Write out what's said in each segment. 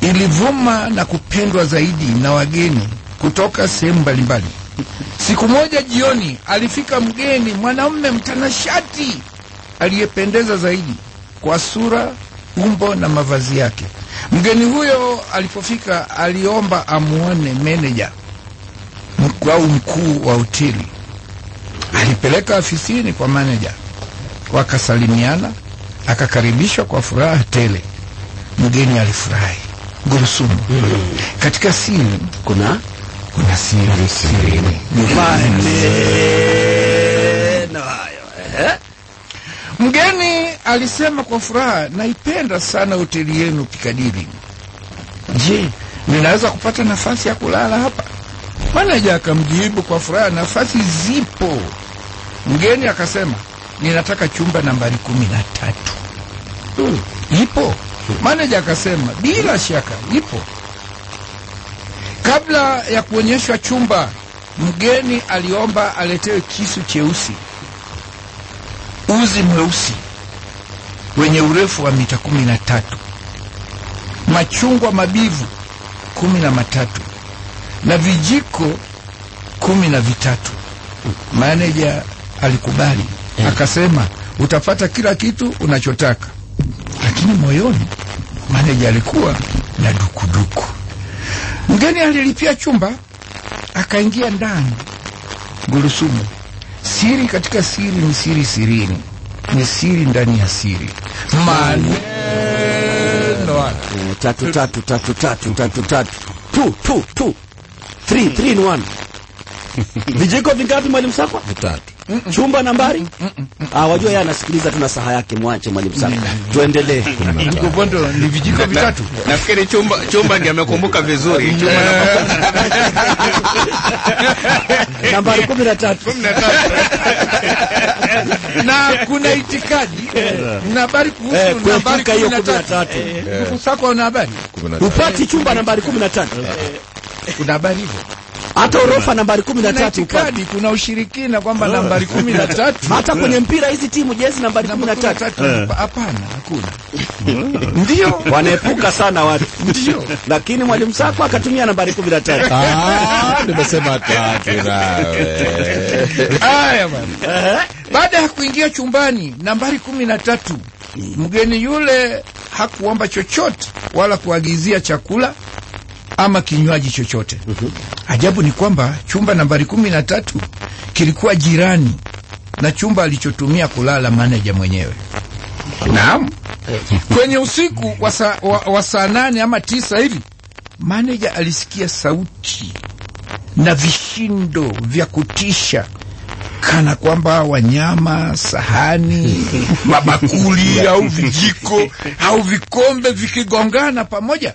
ilivuma na kupendwa zaidi na wageni kutoka sehemu mbalimbali. Siku moja jioni alifika mgeni, mwanamume mtanashati aliyependeza zaidi kwa sura, umbo na mavazi yake. Mgeni huyo alipofika aliomba amuone meneja au mkuu wa hoteli. Alipeleka afisini kwa meneja, wakasalimiana, akakaribishwa kwa furaha tele. Mgeni alifurahi. Gurusumu, katika siri kuna siri. Mgeni alisema kwa furaha, naipenda sana hoteli yenu Pikadili. Je, ninaweza kupata nafasi ya kulala hapa? Manager akamjibu kwa furaha, nafasi zipo. Mgeni akasema, ninataka chumba nambari 13. Ipo? Manager akasema, bila shaka ipo. Kabla ya kuonyeshwa chumba, mgeni aliomba aletewe kisu cheusi, uzi mweusi wenye urefu wa mita 13, machungwa mabivu 13 na vijiko 13. Manager alikubali, akasema utapata kila kitu unachotaka. Lakini moyoni manager alikuwa na dukuduku. Mgeni alilipia chumba, akaingia ndani. Gurusumu, siri katika siri ni siri sirini, ni siri ndani ya siri. Maneno 3 in 1. Vijiko vingapi Mwalimu Sakwa? 3. Chumba nambari? Wajua yeye anasikiliza tuna saha yake, mwache Mwalimu Sakwa. Tuendelee. Mkobondo ni vijiko 3. Nafikiri chumba ndiye amekumbuka vizuri. Chumba nambari 13. Na kuna itikadi nambari kuhusu nambari 13. Sakwa una habari? Upati chumba nambari 13. Kuna habari hiyo? Hata orofa nambari 13 upati. Kuna ushirikina kwamba nambari 13. Hata kwenye mpira hizi timu jezi nambari 13. Hapana, hakuna. Ndio wanaepuka sana watu. Ndio. Lakini Mwalimu Sakwa akatumia nambari 13. Nimesema 3 nawe. Haya bwana. Baada ya kuingia chumbani nambari 13, mgeni yule hakuomba chochote wala kuagizia chakula ama kinywaji chochote. Ajabu ni kwamba chumba nambari 13 kilikuwa jirani na chumba alichotumia kulala manager mwenyewe. Naam. Kwenye usiku wa saa 8 ama 9 hivi, manager alisikia sauti na vishindo vya kutisha, kana kwamba wanyama, sahani, mabakuli au vijiko au vikombe vikigongana pamoja.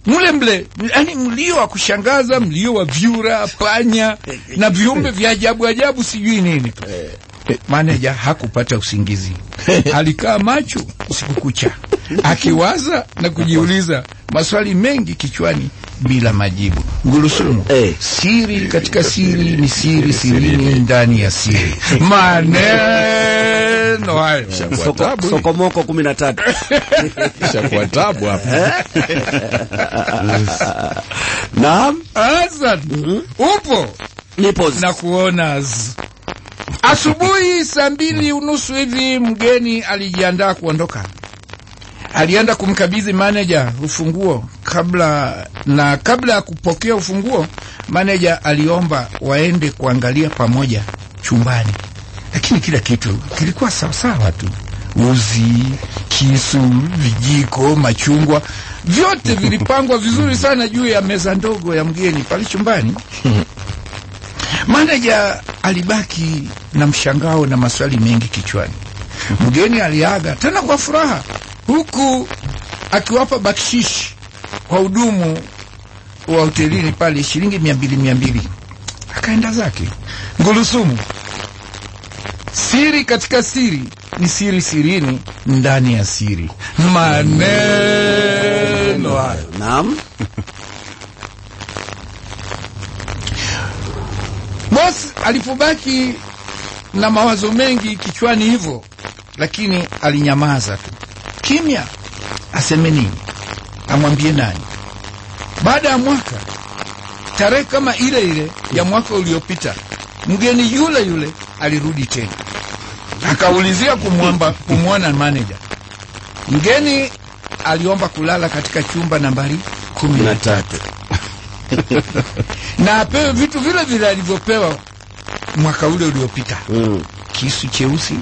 Mle, yani mlio wa kushangaza, mlio wa vyura, panya na viumbe vya ajabu sijui nini. Manager hakupata usingizi. Alikaa macho usiku kucha, akiwaza na kujiuliza maswali mengi kichwani bila majibu. Gurusumu, siri katika siri ni siri sirini ndani ya siri. Maneno hayo. Sokomoko 13. Shakuwa tabu hapa. Naam, Azad. Upo? Nipo. Na kuona asubuhi saa 2:30 hivi mgeni alijiandaa kuondoka. Alienda kumkabidhi manager ufunguo. Kabla ya kupokea ufunguo, manager aliomba waende kuangalia pamoja chumbani. Lakini kila kitu kilikuwa sawa tu. Uzi, kisu, vijiko, machungwa, vyote vilipangwa vizuri sana juu ya meza ndogo ya mgeni pale chumbani. Manager alibaki na mshangao na maswali mengi kichwani. Mgeni aliaga tena kwa furaha, huku akiwapa bakshishi kwa hudumu wa hotelini pale shilingi 200. Akaenda zake. Gurusumu, siri katika siri ni siri sirini ndani ya siri. Maneno hayo. Naam. Boss alipobaki na mawazo mengi kichwani hivyo, lakini alinyamaza tu. Kimya, aseme nini? amwambie nani? Baada ya mwaka, tarehe kama ile ya mwaka uliopita, mgeni yule alirudi tena, akaulizia kumwona manager. Mgeni aliomba kulala katika chumba nambari 13 na apewe vitu vile alivyopewa mwaka ule uliopita. Kisu cheusi,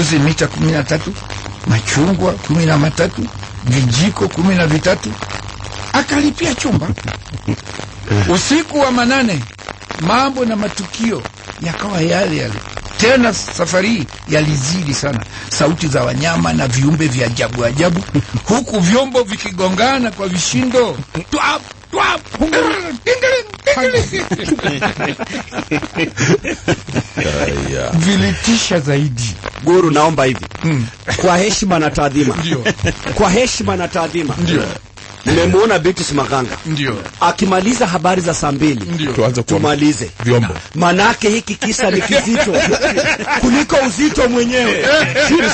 uzi mita 13, machungwa 13, vijiko 13. Akalipia chumba. Usiku wa manane, mambo na matukio yakawa yale. Tena safari hii yalizidi sana, sauti za wanyama na viumbe vya ajabu huku vyombo vikigongana kwa vishindo. Twap twap, vilitisha zaidi. Guru, naomba hivi kwa heshima na taadhima, kwa heshima na taadhima, nimemuona Beatrice Maganga akimaliza habari za saa 2 tumalize vyombo, manake hiki kisa ni kizito kuliko uzito mwenyewe.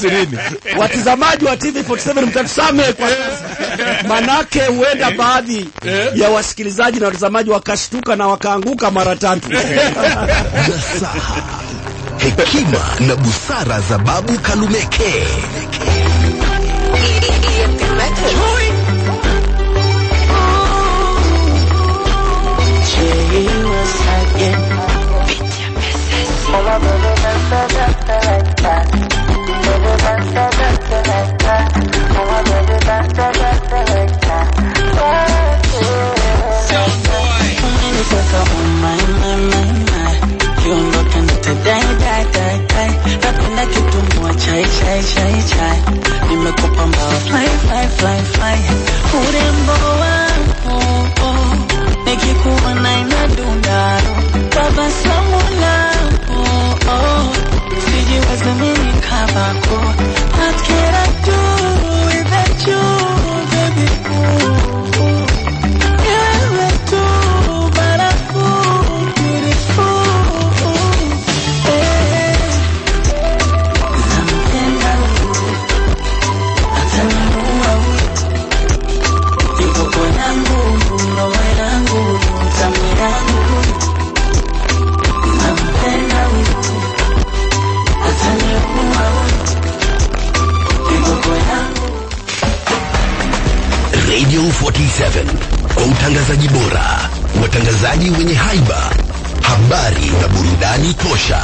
Sirini watazamaji wa TV47 mtatusame kwa sasa, manake huenda baadhi ya wasikilizaji na watazamaji wakashtuka na wakaanguka mara 3. Hekima na busara za Babu Kalumeke. Nimekupa mbao fly urembo wako nikikuwa na inadunda tabasamu lako sijiwezi mimi kabako. What can I do without you, baby? You're too beautiful. Radio 47 kwa utangazaji bora, watangazaji wenye haiba, habari na burudani tosha.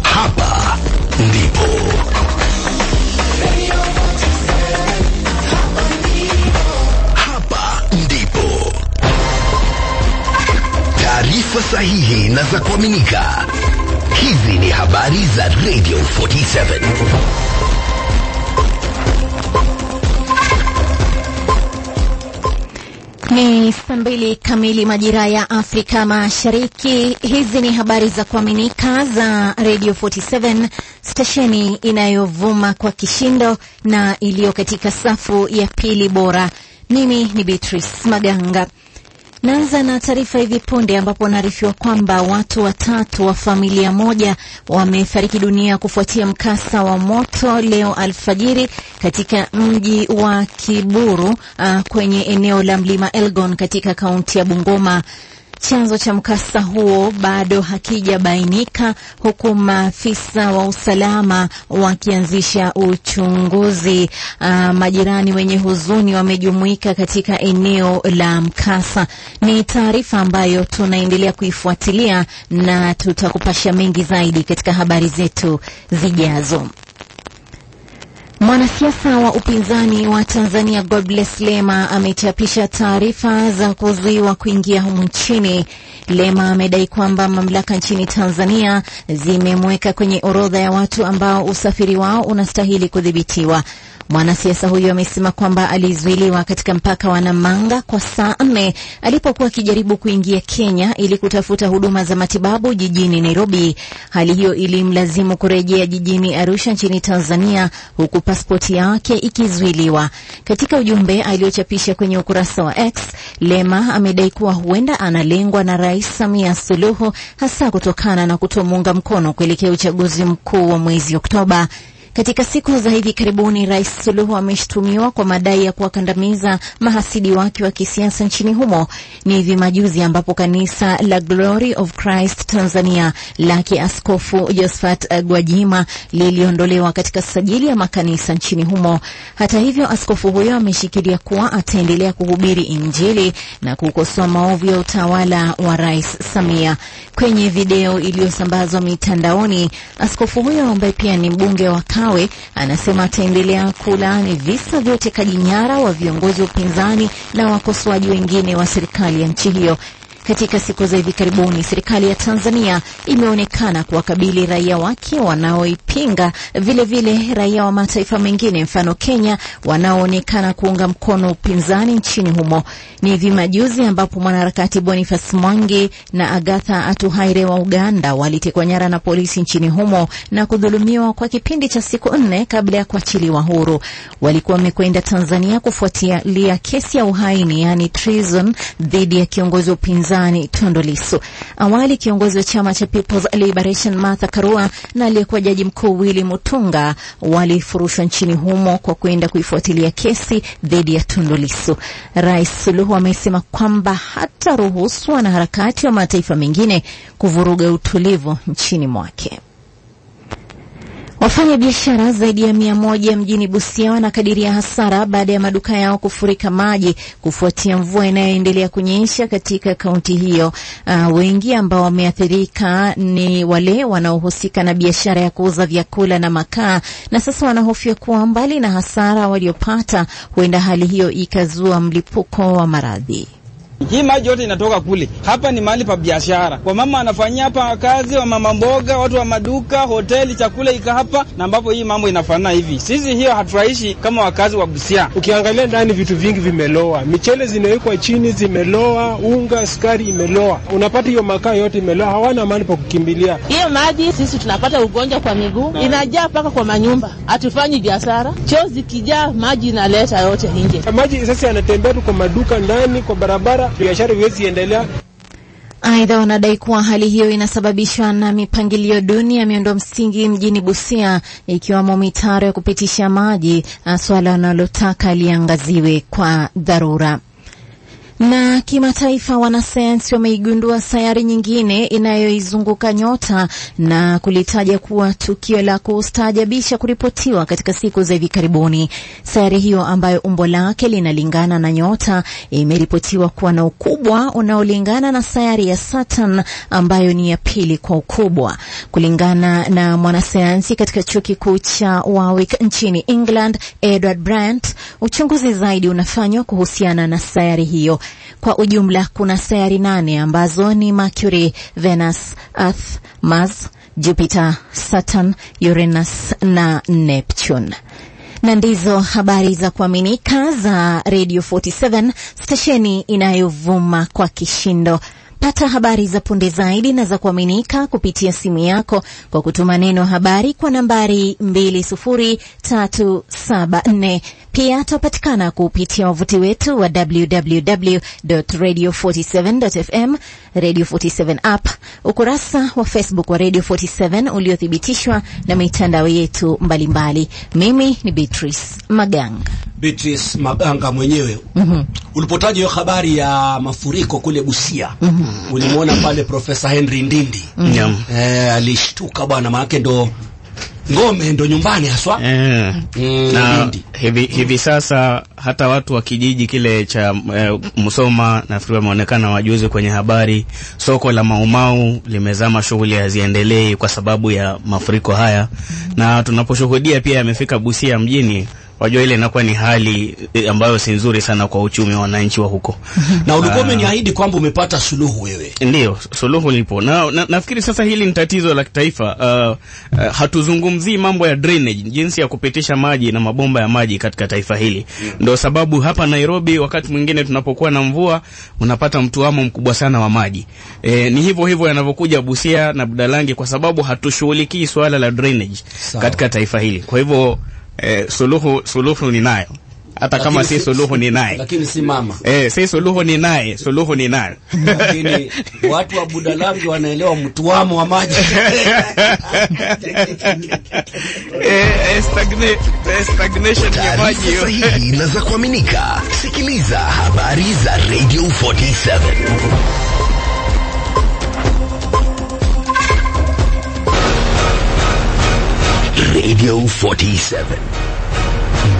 Hapa ndipo taarifa sahihi na za kuaminika. Hizi ni habari za Radio 47. Ni saa 2 kamili majira ya Afrika Mashariki. Hizi ni habari za kuaminika za Radio 47, stesheni inayovuma kwa kishindo na iliyo katika safu ya pili bora. Mimi ni Beatrice Maganga. Naanza na taarifa hivi punde ambapo naarifiwa kwamba watu 3 wa familia moja wamefariki dunia kufuatia mkasa wa moto leo alfajiri katika mji wa Kiburu kwenye eneo la Mlima Elgon katika kaunti ya Bungoma. Chanzo cha mkasa huo bado hakijabainika, huku maafisa wa usalama wakianzisha uchunguzi. Majirani wenye huzuni wamejumuika katika eneo la mkasa. Ni taarifa ambayo tunaendelea kuifuatilia na tutakupasha mengi zaidi katika habari zetu zijazo. Mwanasiasa wa upinzani wa Tanzania Godbless Lema amechapisha taarifa za kuzuiwa kuingia humu nchini. Lema amedai kwamba mamlaka nchini Tanzania zimemweka kwenye orodha ya watu ambao usafiri wao unastahili kudhibitiwa. Mwanasiasa huyo amesema kwamba alizuiliwa katika mpaka wa Namanga kwa saa 4 alipokuwa akijaribu kuingia Kenya ili kutafuta huduma za matibabu jijini Nairobi. Hali hiyo ilimlazimu kurejea jijini Arusha nchini Tanzania, huku pasipoti yake ikizuiliwa. Katika ujumbe aliochapisha kwenye ukurasa wa X, Lema amedai kuwa huenda analengwa na Rais Samia Suluhu, hasa kutokana na kutomuunga mkono kuelekea uchaguzi mkuu wa mwezi Oktoba. Katika siku za hivi karibuni, Rais Suluhu ameshtumiwa kwa madai ya kuwakandamiza mahasidi wake wa kisiasa nchini humo. Ni hivi majuzi ambapo kanisa la Glory of Christ Tanzania lake Askofu Josephat Gwajima liliondolewa katika sajili ya makanisa nchini humo. Hata hivyo, askofu huyo ameshikilia kuwa ataendelea kuhubiri Injili na kukosoa maovu ya utawala wa Rais Samia. Kwenye video iliyosambazwa mitandaoni, askofu huyo ambaye pia ni mbunge wa Kawe anasema ataendelea kulaani visa vya utekaji nyara wa viongozi wa upinzani na wakosoaji wengine wa serikali ya nchi hiyo. Katika siku za hivi karibuni, serikali ya Tanzania imeonekana kuwakabili raia wake wanaoipinga, vile vile raia wa mataifa mengine mfano Kenya wanaoonekana kuunga mkono upinzani nchini humo. Ni hivi majuzi ambapo mwanaharakati Boniface Mwangi na Agatha Atuhaire wa Uganda walitekwa nyara na polisi nchini humo na kudhulumiwa kwa kipindi cha siku 4 kabla ya kuachiliwa huru. Walikuwa wamekwenda Tanzania kufuatilia kesi ya uhaini, yani treason, dhidi ya kiongozi wa upinzani Tundu Lissu. Awali kiongozi wa chama cha People's Liberation Martha Karua na aliyekuwa jaji mkuu Willy Mutunga walifurushwa nchini humo kwa kwenda kuifuatilia kesi dhidi ya Tundu Lissu. Rais Suluhu amesema kwamba hata ruhusu wanaharakati wa mataifa mengine kuvuruga utulivu nchini mwake. Wafanya biashara zaidi ya 100 mjini Busia wanakadiria hasara baada ya maduka yao kufurika maji kufuatia mvua inayoendelea kunyesha katika kaunti hiyo. Wengi ambao wameathirika ni wale wanaohusika na biashara ya kuuza vyakula na makaa, na sasa wanahofia kuwa mbali na hasara waliopata, huenda hali hiyo ikazua mlipuko wa maradhi. Hii maji yote inatoka kule. Hapa ni mahali pa biashara. Kwa mama anafanyia hapa kazi, wa mama mboga, watu wa maduka, hoteli, chakula ika hapa, na ambapo hii mambo inafana hivi. Sisi hiyo hatufurahishi kama wakazi wa Busia. Ukiangalia ndani vitu vingi vimeloa. Michele zinawekwa chini zimeloa, unga, sukari imeloa. Unapata hiyo makaa yote imeloa, hawana mahali pa kukimbilia. Hiyo maji sisi tunapata ugonjwa kwa miguu, inajaa paka kwa manyumba. Hatufanyi biashara. Choo zikijaa maji inaleta yote nje. Maji sasa yanatembea tu kwa maduka ndani, kwa barabara. Biashara iwezi endelea. Aidha, wanadai kuwa hali hiyo inasababishwa na mipangilio duni ya miundo msingi mjini Busia, ikiwemo mitaro ya kupitisha maji, swala wanalotaka liangaziwe kwa dharura. Na kimataifa, wanasayansi wameigundua sayari nyingine inayoizunguka nyota na kulitaja kuwa tukio la kustaajabisha kuripotiwa katika siku za hivi karibuni. Sayari hiyo ambayo umbo lake linalingana na nyota imeripotiwa kuwa na ukubwa unaolingana na sayari ya Saturn ambayo ni ya pili kwa ukubwa. Kulingana na mwanasayansi katika chuo kikuu cha Warwick nchini England, Edward Brandt, uchunguzi zaidi unafanywa kuhusiana na sayari hiyo. Kwa ujumla kuna sayari 8 ambazo ni Mercury, Venus, Earth, Mars, Jupiter, Saturn, Uranus na Neptune. Na ndizo habari za kuaminika za Radio 47, stesheni inayovuma kwa kishindo. Pata habari za punde zaidi na za kuaminika kupitia simu yako kwa kutuma neno habari kwa nambari 20374. Pia tupatikana kupitia wavuti wetu wa www.radio47.fm, Radio 47 app, ukurasa wa Facebook wa Radio 47 uliothibitishwa na mitandao yetu mbalimbali. Mimi ni Beatrice Maganga. Beatrice Maganga mwenyewe. Ulipotaja hiyo habari ya mafuriko kule Busia, ulimuona pale Profesa Henry Ndindi. Alishtuka bwana, maana ndo ngome ndo nyumbani haswa. Na hivi sasa hata watu wa kijiji kile cha Musoma nafikiri wameonekana wajuzi kwenye habari. Soko la Maumau limezama, shughuli haziendelei kwa sababu ya mafuriko haya. Na tunaposhuhudia pia yamefika Busia mjini, wajua ile inakuwa ni hali ambayo si nzuri sana kwa uchumi wa wananchi wa huko. Na ulikuwa umeniahidi kwamba umepata suluhu wewe. Ndio, suluhu lipo. Na nafikiri sasa hili ni tatizo la kitaifa. Hatuzungumzii mambo ya drainage, jinsi ya kupitisha maji na mabomba ya maji katika taifa hili. Ndio sababu hapa Nairobi wakati mwingine tunapokuwa na mvua unapata mtuamo mkubwa sana wa maji. Ni hivyo yanavyokuja Busia na Budalangi kwa sababu hatushughulikii swala la drainage katika taifa hili. Kwa hivyo suluhu ninayo. hata kama si suluhu ni naye, lakini si mama. Si suluhu ni naye, suluhu ni naye. Lakini watu wa Budalangi wanaelewa mtuamo wa maji. Stagnation ya maji. Sahihi na za kuaminika. Sikiliza habari za Radio 47. Radio 47.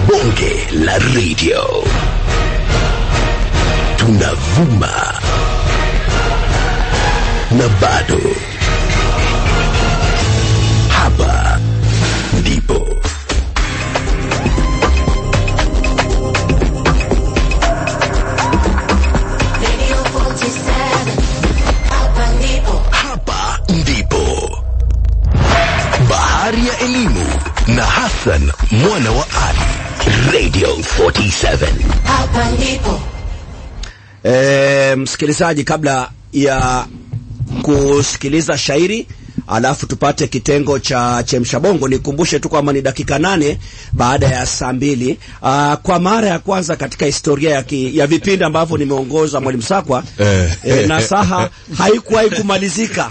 Bonge la radio. Tunavuma na bado. Hapa ndipo. Hapa ndipo. Bahari ya elimu na Hassan mwana wa Ali. Radio 47. Hapa ndipo. Msikilizaji, kabla ya kusikiliza shairi alafu tupate kitengo cha Chemsha Bongo, nikumbushe tu kwamba ni dakika 8 baada ya saa 2. Kwa mara ya kwanza katika historia ya vipindi ambavyo nimeongoza Mwalimu Sakwa, nasaha haikuwahi kumalizika.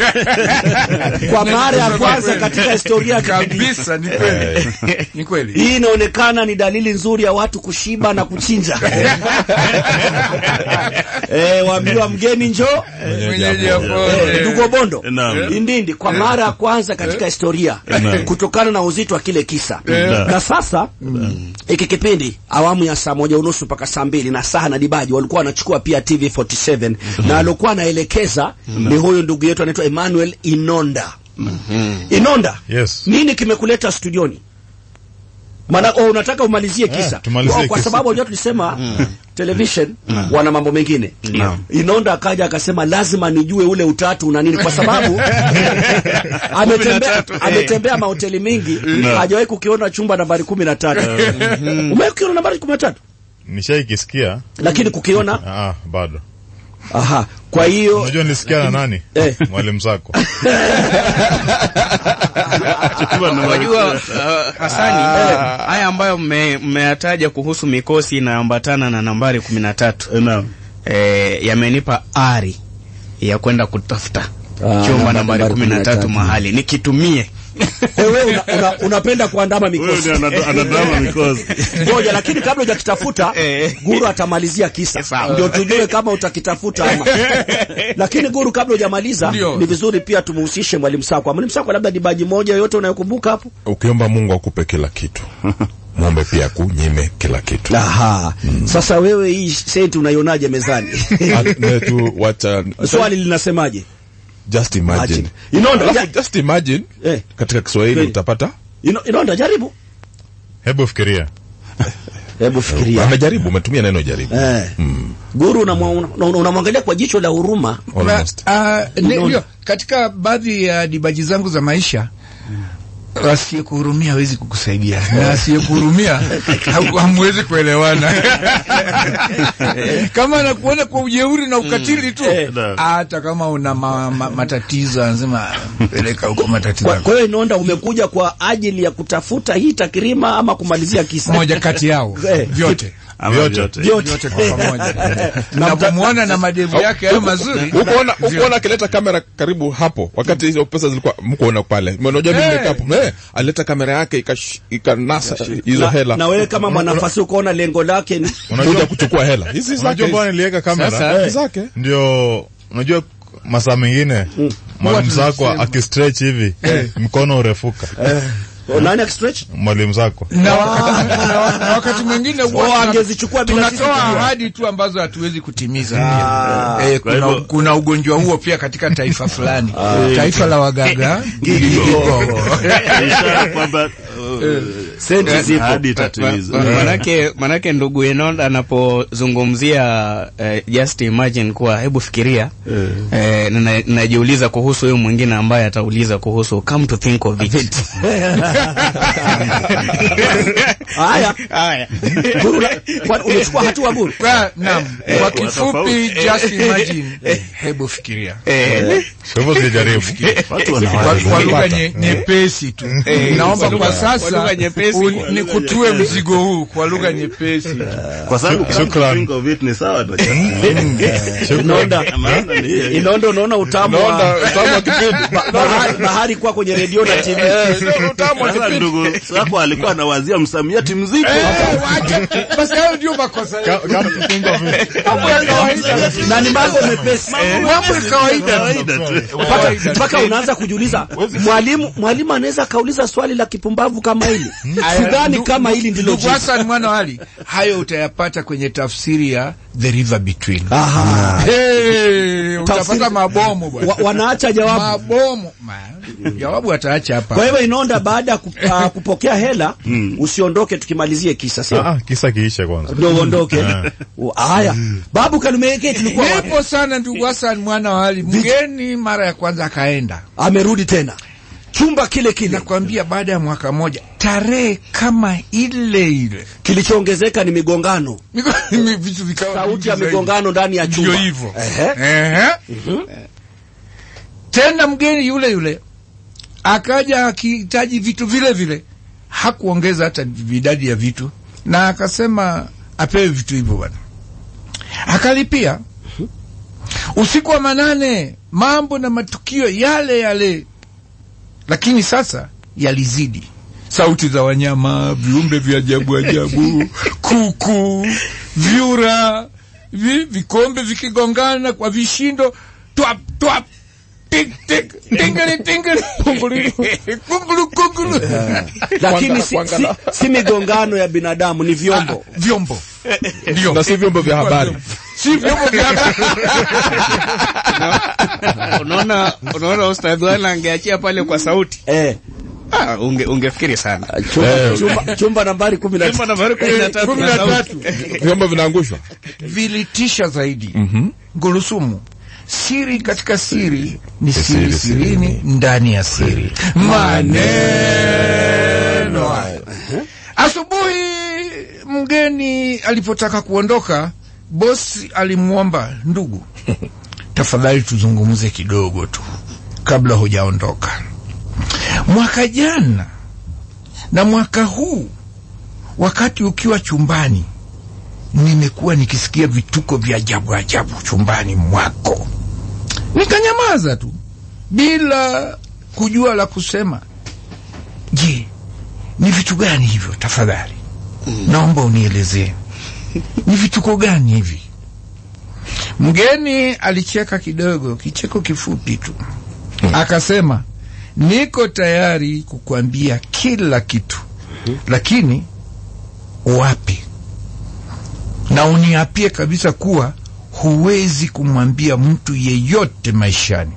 Kwa mara ya kwanza katika historia kabisa. Ni kweli. Ni kweli. Hii inaonekana ni dalili nzuri ya watu kushiba na kuchinja. Waambiwa mgeni njoo mwenyeji hapo. Ndugu Bondo Ndindi, kwa mara ya kwanza katika historia kutokana na uzito wa kile kisa. Na sasa hiki kipindi awamu ya saa 1:30 mpaka saa 2, na Saha na Dibaji walikuwa wanachukua pia TV47 na alikuwa anaelekeza ni huyu ndugu yetu anaitwa Emmanuel Inonda. Inonda, yes. Nini kimekuleta studioni? Maana unataka umalizie kisa. Kwa sababu unajua tulisema television wana mambo mengine. Inonda akaja akasema lazima nijue ule utatu na nini, kwa sababu ametembea mahoteli mingi, hajawahi kukiona chumba nambari 13. Umekiona nambari 13? Nishaikisikia lakini kukiona bado. Aha, kwa hiyo unajua nisikia na nani? Mwalimu Sako. Unajua Hasani, haya ambayo mmeyataja kuhusu mikosi inaambatana na nambari 13. Yamenipa ari ya kwenda kutafuta chumba nambari 13 mahali nikitumie. Wewe unapenda kuandama mikosi. Anadama mikosi. Ngoja, lakini kabla hujakitafuta Guru atamalizia kisa. Ndio tujue kama utakitafuta ama. Lakini Guru, kabla hujamaliza ni vizuri pia tumuhusishe Mwalimu Sakwa. Mwalimu Sakwa, labda dibaji moja yote unayokumbuka hapo? Ukiomba Mungu akupe kila kitu, muombe pia kunyime kila kitu. Aha. Sasa wewe hii senti unaionaje mezani? Tu wacha. Swali linasemaje? Just imagine. Inonda, just imagine. Katika Kiswahili utapata. Inonda, jaribu. Hebu fikiria. Amejaribu, umetumia neno jaribu. Guru, unamwangalia kwa jicho la huruma. Ndio, katika baadhi ya dibaji zangu za maisha, asiyekuhurumia hawezi kukusaidia, na asiyekuhurumia hamwezi kuelewana. Kama anakuona kwa ujeuri na ukatili tu, hata kama una matatizo anasema peleka huko matatizo. Kwa hiyo Inonda, umekuja kwa ajili ya kutafuta hii takrima ama kumalizia kisa? Moja kati yao. Vyote kwa pamoja. Na kumuona na madevu yake hayo mazuri. Ukoona akileta kamera karibu hapo wakati hizo pesa zilikuwa mkoona pale. Unajua mimi hapo. Alileta kamera yake ikanasa hizo hela. Na wewe kama mwanafasi ukoona lengo lake ni unajua kuchukua hela. Hizi zake. Unajua bwana niliweka kamera zake. Ndio unajua masaa mengine Mwalimu Sakwa akistretch hivi mkono urefuka. Nani akistretch? Mwalimu Sakwa. Na wakati mwingine angezichukua bila sisi. Tunatoa ahadi tu ambazo hatuwezi kutimiza pia. Kuna ugonjwa huo pia katika taifa fulani. Taifa la wagaga. Kwamba senti zipo. Manake ndugu Inonda anapozungumzia just imagine, kwa hebu fikiria, najiuliza kuhusu huyo mwingine ambaye atauliza kuhusu come to think of it. Haya. Guru, unachukua hatua Guru? Naam. Kwa kifupi, just imagine, hebu fikiria. Hebu sijaribu. Kwa lugha nyepesi tu. Naomba kwa sasa nikutue mzigo huu kwa lugha nyepesi. Kwa sababu think of it ni sawa. Inondo unaona utamu wa kipindi. Bahari kwa kwenye radio na TV. Utamu wa kipindi. Ndugu sako alikuwa anawazia msamiati mzito. Basi hayo ndio makosa. Kama think of it. Na ni mambo mepesi. Mambo ya kawaida. Mpaka unaanza kujiuliza, mwalimu anaweza kauliza swali la kipumbavu kama hili. Sidhani kama hili ndilo jibu. Sasa mwana wali, hayo utayapata kwenye tafsiri ya The River Between. Utapata mabomu bwana. Wanaacha jawabu. Mabomu. Jawabu ataacha hapa. Kwa hivyo Inonda, baada ya kupokea hela, usiondoke tukimalizie kisa sio? Kisa kiisha kwanza. Ndio uondoke. Haya. Babu Kalumeke tulikuwa hapo sana ndugu Hassan mwana wali. Mgeni mara ya kwanza akaenda. Amerudi tena. Chumba kile kile. Nakwambia baada ya mwaka moja, tarehe kama ile. Kilichoongezeka ni migongano. Vitu vikawa sauti ya migongano ndani ya chumba. Ndio hivyo. Tena mgeni yule akaja akihitaji vitu vile. Hakuongeza hata idadi ya vitu na akasema apewe vitu hivyo bwana. Akalipia. Usiku wa manane, mambo na matukio yale. Lakini sasa yalizidi. Sauti za wanyama, viumbe vya ajabu, kuku, vyura, vikombe vikigongana kwa vishindo, twap, tik, tingeli, kungulu. Lakini si migongano ya binadamu, ni vyombo. Vyombo. Ndio. Na si vyombo vya habari. Si vyombo vya habari. Unaona Ustadh Wala angeachia pale kwa sauti. Ungefikiri sana. Chumba nambari 13. Chumba nambari 13. Vyombo vinaangushwa. Vilitisha zaidi. Gulusumu. Siri katika siri ni sirini ndani ya siri. Maneno hayo. Asubuhi mgeni alipotaka kuondoka, bosi alimuomba, ndugu, tafadhali tuzungumze kidogo tu kabla hujaondoka. Mwaka jana na mwaka huu wakati ukiwa chumbani, nimekuwa nikisikia vituko vya ajabu chumbani mwako. Nikanyamaza tu bila kujua la kusema. Je, ni vitu gani hivyo tafadhali? Naomba unielezee. Ni vituko gani hivi? Mgeni alicheka kidogo, kicheko kifupi tu. Akasema, niko tayari kukuambia kila kitu. Lakini wapi? Na uniapie kabisa kuwa huwezi kumwambia mtu yeyote maishani.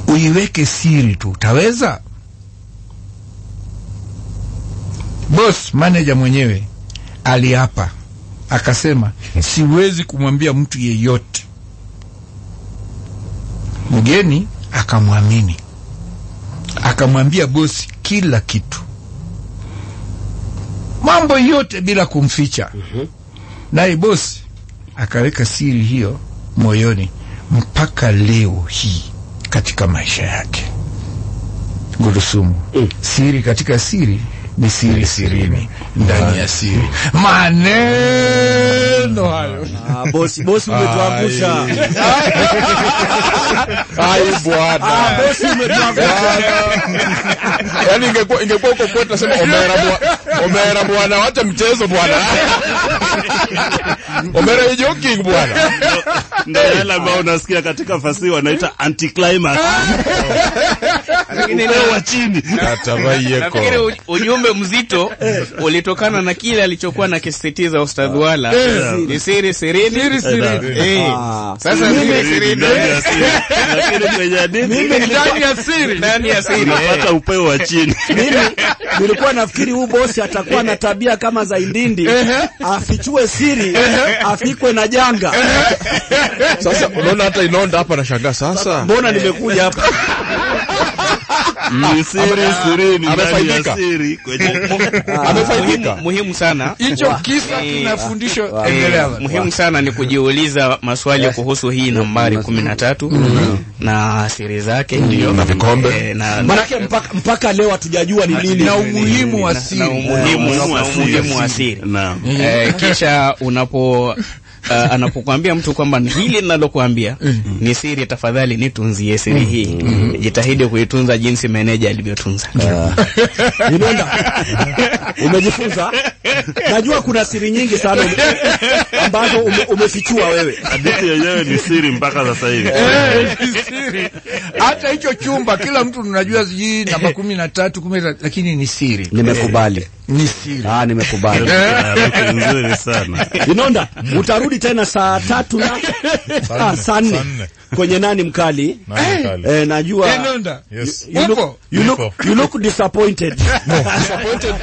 Uiweke siri tu, utaweza? Boss manager mwenyewe aliapa, akasema siwezi kumwambia mtu yeyote. Mgeni akamwamini, akamwambia bosi kila kitu, mambo yote bila kumficha. Naye bosi akaweka siri hiyo moyoni mpaka leo hii katika maisha yake. Gulusumu, siri katika siri ni sirini ndani ya siri. Maneno hayo. Bosi umetuangusha. Bwana. Bosi umetuangusha. Yaani ingekuwa uko kwetu nasema Omera bwana, acha mchezo bwana. Omera joking bwana. Ndio yale ambao unasikia katika fasihi wanaita anticlimax. Lakini leo wa chini. Nafikiri ujumbe mzito ulitokana na kile alichokuwa na kisisitiza Ustadh Wala. Ni siri sirini. Sasa siri ndani ya siri. Unapata upeo wa chini. Mimi nilikuwa nafikiri huyu bosi atakuwa na tabia kama za Indindi, afichue siri, afikwe na janga. Sasa unaona hata Inonda hapa anashangaa sasa. Mbona nimekuja hapa? Ni siri ni Amefaidika. siri kwenye Amefaidika. Muhimu sana. Hicho kisa tuna fundisho endelea. Muhimu sana ni kujiuliza maswali kuhusu hii nambari 13 na siri zake ndio na vikombe. Manake mpaka leo hatujajua ni nini na umuhimu wa siri. Na umuhimu wa siri. Naam. Kisha anapokuambia mtu kwamba hili ninalokuambia ni siri, tafadhali nitunzie siri hii. Jitahidi kuitunza jinsi meneja alivyotunza. Unaenda? Umejifunza? Najua kuna siri nyingi sana ambazo umefichua wewe. Hadithi yenyewe ni siri mpaka sasa hivi. Ni siri. Hata hicho chumba kila mtu tunajua sijui namba 13 lakini ni siri. Nimekubali. Ni siri. Nimekubali. Nzuri sana. Inonda, utarudi tena saa 3 na saa 4 kwenye nani mkali? Najua. Inonda. Yes. You look disappointed. Disappointed.